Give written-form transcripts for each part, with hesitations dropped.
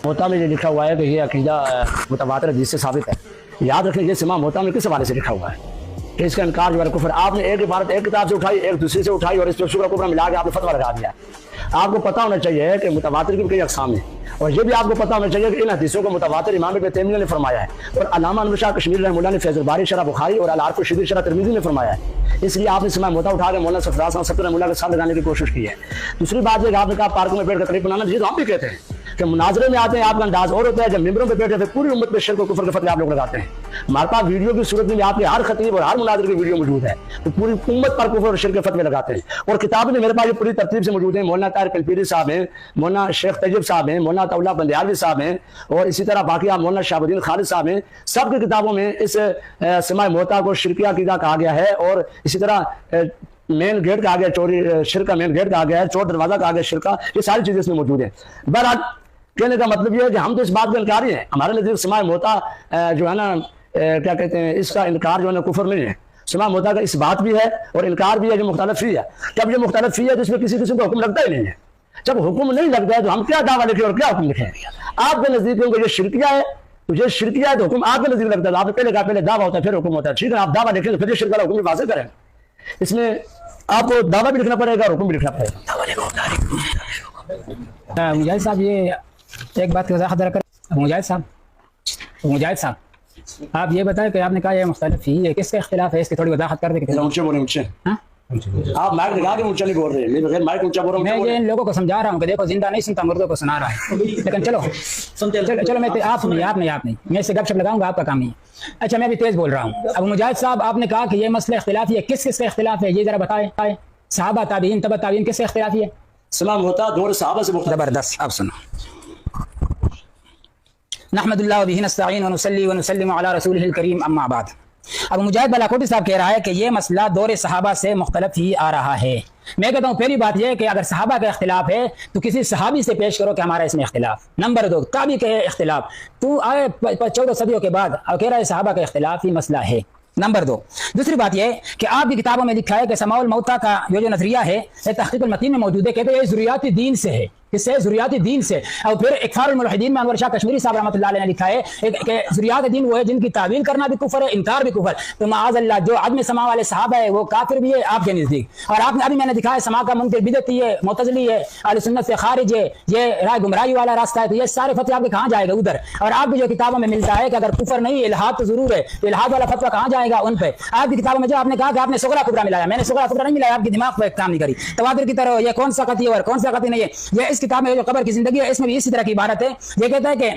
मोता में ये लिखा हुआ है कि ये अकीदा मुतवातिर हदीस से साबित है। याद रखें ये सिमा मोता में किस हवाले से लिखा हुआ है कि इसका इनकार जो है कुफर। आपने एक इबारत एक किताब से उठाई, एक दूसरी से उठाई और इस पर शुक्र कुफर मिला के आपने फतवा लगा दिया। आपको पता होना चाहिए कि मुतवातिर की कई अक़साम है, और ये भी आपको पता होना चाहिए कि इन हदीसों को मुतवातिर इमाम इब्न तैमिया ने फरमाया है और अल्लामा अनवर शाह कश्मीरी रहमतुल्लाह ने फैज़ुल बारी शरह बुखारी और अल-आर्फ़ शदीद शरह तिरमिज़ी ने फरमाया है। इसलिए आपने सिमा मोता उठा के मौलाना सफराज सत्तर रहमतुल्लाह के साथ लगाने की कोशिश की है। दूसरी बात ये आपने कहा पार्कों में बैठ कर तकरीब बनाना, तो हम भी कहते हैं कि मुनाजरे में आते हैं आपका अंदाज और होता है, जब मिंबरों पे बैठे थे पूरी उम्मत पे शिर्क और कुफर के फतवे आप लोग लगाते हैं। हमारे पास वीडियो की सूरत में आपके हर खतीब और हर मुनाजरे की वीडियो मौजूद है, तो पूरी उम्मत पर कुफर और शिर्क के फतवे लगाते हैं। और किताबें मेरे पास ये पूरी तरतीब से मौजूद है। मौलाना ताहिर कलपीरी साहब हैं, मौलाना शेख तैयब साहब हैं, मौलाना तौला बंदियालवी साहब हैं, और इसी तरह बाकी आप मौलाना शाहबुद्दीन खालिद साहब हैं। सबकी किताबों में इस सिमा मोता को शिरकिया अकीदा कहा गया है, और इसी तरह मेन गेट कहा गया चोरी शिरक का मेन गेट कहा गया है, चोर दरवाजा कहा गया शिरक का, ये सारी चीजें इसमें मौजूद है। बहरहाल कहने का मतलब ये है कि हम तो इस बात का इनकारी हैं। हमारे नजदीक सिमा मोता जो है ना क्या कहते हैं, इसका इनकार जो है ना कुफर नहीं है। सिमा मोता का इस बात भी है और इनकार भी है जो मुख्तलिफ फी है। जब ये मुख्तलिफ फी है तो इसमें किसी किस्म का हुक्म लगता ही नहीं है। जब हुक्म नहीं लगता है तो हम क्या दावा लिखे और क्या हुक्म लिखे? आपके नजदीक ये शिरकिया है, तो ये शिरकिया है तो हुक्म आपके नजदीक लगता है। आपने पहले कहा पहले दावा होता है फिर हुक्म होता है, ठीक है। आप दावा लिखें तो फिर शिरक वाला हुक्म वाज़ेह करें। इसमें आपको दावा भी लिखना पड़ेगा और हुक्म भी लिखना पड़ेगा। मुजाहिद साहब, ये एक बात की वजाहत जरा कर। मुजाहिद साहब आप ये बताएं कि आपने कहा ये मुख्तलिफ ही है, किसका इख्तिलाफ है, इसकी थोड़ी वजाहत कर दे। ऊंचे बोले, ऊंचे। आप माइक लगा के ऊंचा नहीं बोल रहे, मैं बगैर माइक ऊंचा बोल रहा हूं। मैं ये इन लोगों को समझा रहा हूँ कि देखो जिंदा नहीं सुनता मुर्दों को सुना रहा है। लेकिन चलो मैं आप नहीं, मैं इससे गपशप लगाऊंगा, आपका काम नहीं है। अच्छा, मैं भी तेज बोल रहा हूँ। अब मुजाहिद साहब आपने कहा कि ये मसला इख्तिलाफी है, किस का इख्तिलाफ है ये जरा बताएं। सहाबा ताबीन तबा ताबीन किससे इख्तिलाफी है? सलाम होता दौर सहाबा से जबरदस्त। आप सुनो, नहमदुल्लाह व बिही नस्तईन व नुसल्ली व नुसल्लिमु अला रसूलिहिल करीम, अम्मा बाद। अब मुजाहिद बालाकोटी साहब कह रहा है कि ये मसला दौर सहाबा से मुख्तलिफ ही आ रहा है। मैं कहता हूँ पहली बात यह है कि अगर सहाबा का इख्तिलाफ है तो किसी सहाबी से पेश करो कि हमारा इसमें इख्तिलाफ। नंबर 2, ताबी के इख्तिलाफ। तू आए 14 सदियों के बाद और कह रहा है सहाबा का इख्तिलाफ ही मसला है। नंबर 2, दूसरी बात यह कि आपकी किताबों में लिखा है कि समाउल मौता का जो नजरिया है तहक़ीक़ुल मतीन में मौजूद है, कहते हैं ये ज़ुर्रियाती दीन से है। किससे? ज़ुर्रियाती दीन से। और फिर इक़फ़ारुल मुल्हिदीन में अनवर शाह कश्मीरी साहब रहमतुल्लाह अलैह ने लिखा है कि ज़ुर्रियात दीन वो है जिनकी तावील करना भी कुफ़र है, इनकार भी कुफ़र। तो माअज़ल्लाह जो आदमी समा वाले सहाबा है वो काफिर भी है आपके नज़दीक। और आपने अभी मैंने दिखाया समा का मुनकिर बिदअती है, मुअतज़िली है, अहले सुन्नत से खारिज है, ये राय गुमराही वाला रास्ता है। तो ये सारे फतवे आपके कहाँ जाएगा? उधर। और आपकी जो किताबों में मिलता है कि अगर कुफ़र नहीं इल्हाद तो जरूर है, तो इल्हाद वाला फतवा कहाँ जाएगा? उन पे। आपकी किताबों में जो आपने कहा कि आपने सुगरा कुबरा मिलाया, मैंने सुगरा कुबरा नहीं मिलाया, आपकी दिमाग पर काम नहीं करी। तवातिर की तरह ये कौन सा कती है और कौन सा कती नहीं है, ये इस किताब में जो कब्र की जिंदगी है इसमें भी इसी तरह की इबारत है। ये कहता है कि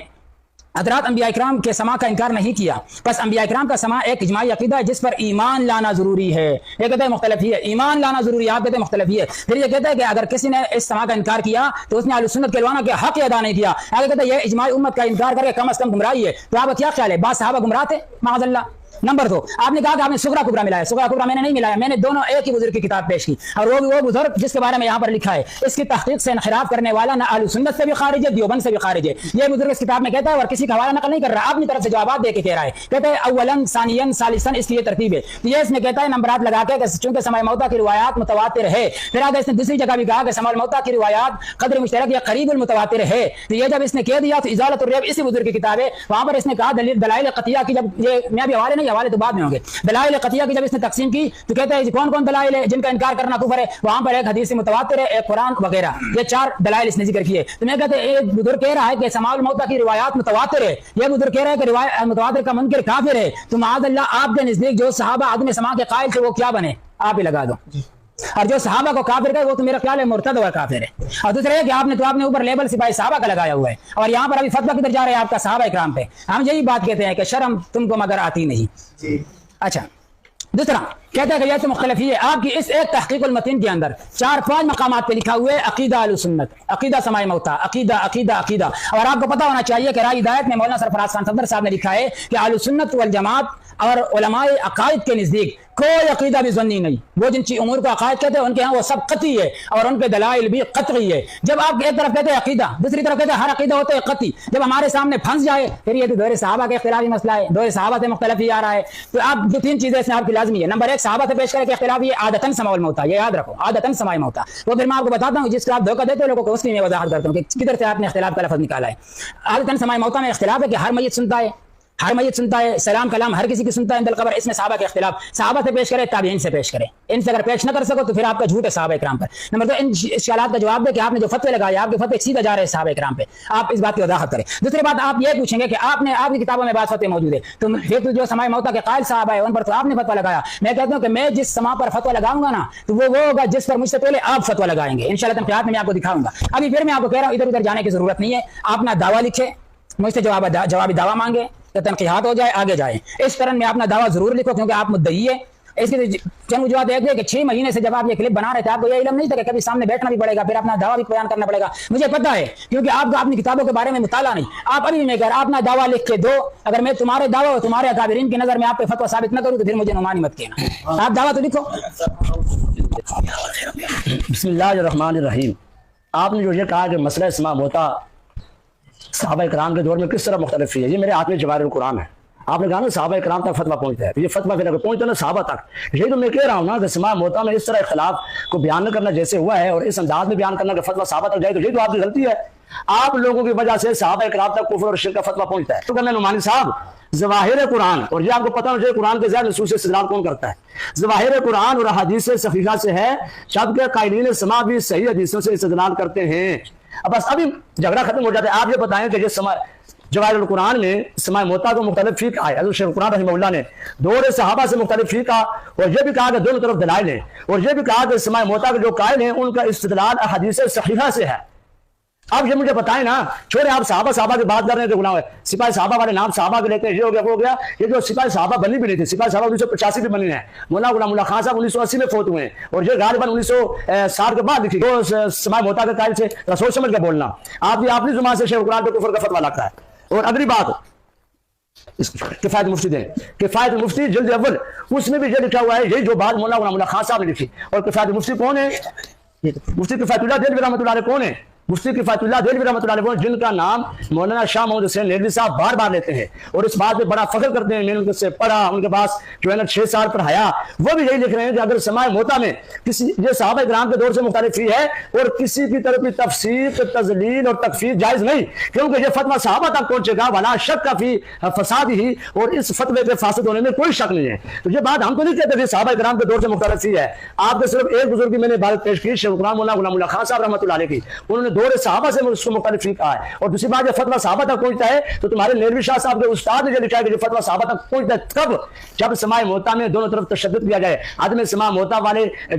हज़रात अंबिया इकराम के समा का इनकार नहीं किया, बस अंबिया इकराम का समा एक इजमाई अकीदा है जिस पर ईमान लाना जरूरी है। ये कहते हैं मुख्तलिफ ही है, ईमान लाना जरूरी है, आप कहते हैं मुख्तलिफ ही है। फिर ये कहता है कि अगर किसी ने इस समा का इनकार किया तो उसने अहले सुन्नत के उलमा के हक अदा नहीं किया। आगे कहता है ये इजमाई उम्मत का इनकार करके कम से कम गुमराही है। तो आपका क्या ख्याल है, बाद सहाबा गुमराह थे? माअज़ल्लाह। नंबर 2, आपने कहा कि आपने सुगरा कुबरा मिलाया, सुगरा कुबरा मैंने नहीं मिलाया, मैंने दोनों एक ही बुजुर्ग की किताब पेश की, और वो बुजुर्ग जिसके बारे में यहाँ पर लिखा है इसकी तहकीक से इनखिराफ करने वाला ना अहले सुन्नत से भी खारिज है, देवबंद से भी खारिज है। ये बुजुर्ग इस किताब में कहता है और किसी का हवाला नकल नहीं कर रहा, अपनी तरफ से जवाब दे के कह रहा है। कहते हैं अव्वलन सानियन सालिसन, इसकी ये तरतीब है। तो ये इसमें कहता है नंबरात लगा के चूंकि समय मौता की रिवायात मुतवातिर है। फिर आगे इसने दूसरी जगह भी कहा कि समय मौता की रिवायात कदर मुश्तरक या करीबुल मुतवातिर है। तो ये जब इसने कह दिया तो इजालतुर रैब इसी बुजुर्ग की किताब है, वहां पर इसने कहा दलाइल कतिया की, जब ये मैं भी हवाले नहीं, हवाले तो बाद में होंगे, दलाइल कतिया की जब इसने तकसीम की तो कहते हैं कौन कौन दलाइल है जिनका इनकार करना कुफर है। वहां पर एक हदीस मुतवातिर है, एक कुरान वगैरह, ये 4 दलाइल इसने जिक्र किए। तो मैं कहते हैं एक बुजुर्ग कह रहा है कि समाउल मौता की रिवायात मुतवातिर है, ये बुजुर्ग कह रहा है कि रिवायत मुतवातिर का मुनकिर काफिर है। तो माअज़ल्लाह आपके नजदीक जो सहाबा आदमी समा के कायल थे वो क्या बने? आप ही लगा दो। और जो सहाबा को काफिर कहे वो तो मेरा ख्याल है मुर्तद और काफिर है। और दूसरा है कि आपने ऊपर लेबल सिपाही सहाबा का लगाया हुआ है, और यहाँ पर अभी फतवा किधर जा रहा है आपका? सहाबा इकराम पे। हम यही बात कहते हैं कि शर्म तुमको मगर आती नहीं। अच्छा, दूसरा कहता है कि यह तो मुख्तलिफ ही है। आपकी इस एक तहक़ीक़ुल मतीन के अंदर 4-5 मकामात पे लिखा हुआ है अकीदा अहले सुन्नत, अकीदा समाई मौता, अकीदा अकीदा अकीदा। और आपको पता होना चाहिए कि राय हिदायत में मौलाना सरफराज खान सफदर साहब ने लिखा है कि अहले सुन्नत वल जमात اور علماء عقائد کے نزدیک کوئی عقیدہ بھی ظنی نہیں. وہ جن امور کو عقائد کہتے ہیں ان کے ہاں وہ سب قطعی ہے اور ان پہ دلائل بھی قطعی ہے. جب آپ ایک طرف کہتے ہیں عقیدہ, دوسری طرف کہتے ہیں ہر عقیدہ ہوتا ہے قطعی, جب ہمارے سامنے پھنس جائے پھر یہ تو دور صحابہ کا اختلافی مسئلہ ہے, دور صحابہ سے مختلف ہی آ رہا ہے. تو آپ جو تین چیزیں اس میں آپ کی لازمی ہے. نمبر ایک, صحابہ سے پیش کرے کہ اختلاف یہ عادتاً سماع الموتیٰ, یہ یاد رکھو, عادتاً سماع الموتیٰ. وہ پھر میں آپ کو بتاتا ہوں جس کا آپ دھوکہ دیتے ہو لوگوں کو, اس کی میں وضاحت کرتا ہوں کہ کدھر سے آپ نے اختلاف کا لفظ نکالا ہے. عادتاً سماع الموتیٰ میں اختلاف ہے کہ ہر میت سنتا ہے, ہر میت سنتا ہے, سلام کلام ہر کسی کی سنتا ہے عند القبر. اس میں صحابہ کے اختلاف, صحابہ سے پیش کرے تابعین سے پیش کرے, ان سے اگر پیش نہ کر سکو تو پھر آپ کا جھوٹ ہے صحابہ کرام پر. نمبر دو, ان اشکالات کا جواب دے کہ آپ نے جو فتوے لگائے آپ کے فتوے سیدھا جا رہے ہیں صحابہ کرام پہ, آپ اس بات کی وضاحت کریں. دوسری بات, آپ یہ پوچھیں گے کہ آپ کی کتابوں میں بعض فتوے موجود ہے, تو پھر تو جو سماع موتیٰ کے قائل صحابہ ہے ان پر تو آپ نے فتویٰ لگایا. میں کہتا ہوں کہ میں جس سماع پر فتویٰ لگاؤں گا نا تو وہ ہوگا جس پر مجھ سے پہلے آپ فتویٰ لگائیں گے. انشاءاللہ تنقیات میں آپ کو دکھاؤں گا. ابھی پھر میں آپ کو کہہ رہا ہوں ادھر ادھر جانے کی ضرورت نہیں ہے. آپ اپنا دعویٰ لکھے, مجھ سے جوابی دعویٰ مانگے تو تنقیحات ہو جائے, آگے جائیں. اس طرح میں اپنا دعویٰ ضرور لکھو کیونکہ آپ مدعی ہے. اس کی چند وجوہات ایک ہے کہ 6 مہینے سے جب آپ یہ کلپ بنا رہے تھے آپ کو یہ علم نہیں تھا کہ کبھی سامنے بیٹھنا بھی پڑے گا, پھر اپنا دعویٰ بھی بیان کرنا پڑے گا. مجھے پتا ہے کیونکہ آپ کو اپنی کتابوں کے بارے میں مطالعہ نہیں. آپ ابھی میں کہہ رہا, اپنا دعویٰ لکھ کے دو. اگر میں تمہارے دعویٰ اور تمہارے اکابرین کی نظر میں آپ پہ فتویٰ ثابت نہ کروں تو پھر مجھے نعمانی مت کہنا. آپ دعویٰ تو لکھو. بسم اللہ الرحمن الرحیم. آپ نے جو یہ کہا کہ مسئلہ سماع موتیٰ صحابہ کرام کے دور میں کس طرح مختلف ہے, یہ میرے ہاتھ میں جواہر القرآن ہے. آپ نے کہا نا صحابہ کرام تک فتویٰ پہنچتا ہے, یہ فتویٰ پھر اگر پہنچتا نا صحابہ تک, یہی تو میں کہہ رہا ہوں نا کہ سماع موتیٰ میں اس طرح اختلاف کو بیان نہ کرنا جیسے ہوا ہے اور اس انداز میں بیان کرنا کہ فتویٰ صحابہ تک جائے, تو یہی تو آپ کی غلطی ہے. آپ لوگوں کی وجہ سے صحابہ کرام تک کفر اور شرک کا فتویٰ پہنچتا ہے. تو کہنا نعمانی صاحب, ظواہر قرآن, اور یہ آپ کو پتہ ہونا چاہیے قرآن کے زیادہ نصوص سے استدلال کون کرتا ہے. ظواہر قرآن اور احادیث صحیحہ سے ہے, جبکہ قائلین سماع بھی صحیح حدیثوں سے استدلال کرتے ہیں. اب بس ابھی جھگڑا ختم ہو جاتا ہے. آپ یہ بتائیں کہ یہ جواہر القرآن میں سماع موتیٰ کو مختلف فقہ آئے. حضرت شیخ القرآن رحمہ اللہ نے دور صحابہ سے مختلف فقہ, اور یہ بھی کہا کہ دونوں طرف دلائل ہیں, اور یہ بھی کہا کہ سماع موتیٰ کے جو قائل ہیں ان کا استدلال احادیث صحیحہ سے ہے. اب یہ مجھے بتائیں نا, چھوڑے آپ صحابہ کی بات کر رہے ہیں, جو گناہ ہے سپاہی صحابہ والے نام صحابہ کے لیتے ہیں, یہ ہو گیا. یہ جو سپاہی صحابہ بنی بھی نہیں تھی, سپاہی صحابہ 1985 میں بنی ہیں. مولانا غلام اللہ خان صاحب 1980 میں فوت ہوئے ہیں, اور یہ غالباً 1960 کے بعد لکھی. وہ سماع موتیٰ کے قائل سے سوچ سمجھ کے بولنا. آپ بھی اپنی زبان سے شیخ القرآن پہ کفر کا فتویٰ لگتا ہے. اور اگلی بات, کفایت مفتی دیں, کفایت مفتی جلد اول, اس میں بھی یہ لکھا ہوا ہے یہی جو بات مولانا غلام اللہ خان صاحب نے لکھی. اور کفایت مفتی کون ہے؟ مفتی کفایت اللہ دہلوی رحمۃ اللہ علیہ کون ہے؟ مفتی کفایت اللہ دہلوی رحمۃ اللہ علیہ, جن کا نام مولانا شاہ محمود حسین نیلوی صاحب بار بار لیتے ہیں اور اس بات پہ بڑا فخر کرتے ہیں. میں نے ان سے پڑھا, ان کے پاس جو ہے نا 6 سال پڑھایا. وہ بھی یہی لکھ رہے ہیں کہ اگر سماع موتیٰ میں کسی یہ صحابہ کرام کے دور سے مختلف ہی ہے اور کسی کی طرف کی تفسیر, تذلیل اور تکفیر جائز نہیں, کیونکہ یہ فتویٰ صحابہ تک پہنچے گا. ولا شک فی فساد ہی, اور اس فتوے کے فاسد ہونے میں کوئی شک نہیں ہے. تو یہ بات ہم تو نہیں کہتے کہ صحابہ کرام کے دور سے مختلف ہی ہے. آپ کے صرف ایک بزرگ کی میں نے عبارت پیش کی, شیخ القرآن مولانا غلام اللہ خان صاحب رحمۃ اللہ علیہ کی. انہوں نے دور صحابہ سے اس کو مختلف فقہ ہے. اور دوسری بات, یہ فتویٰ صحابہ تک پہنچتا ہے تو تمہارے نیلوی شاہ صاحب کے استاد نے یہ لکھا ہے کہ یہ فتویٰ صحابہ تک پہنچتا ہے کب, جب سماع موتیٰ میں دونوں طرف تشدد کیا جائے. عدم سماع موتیٰ والے جو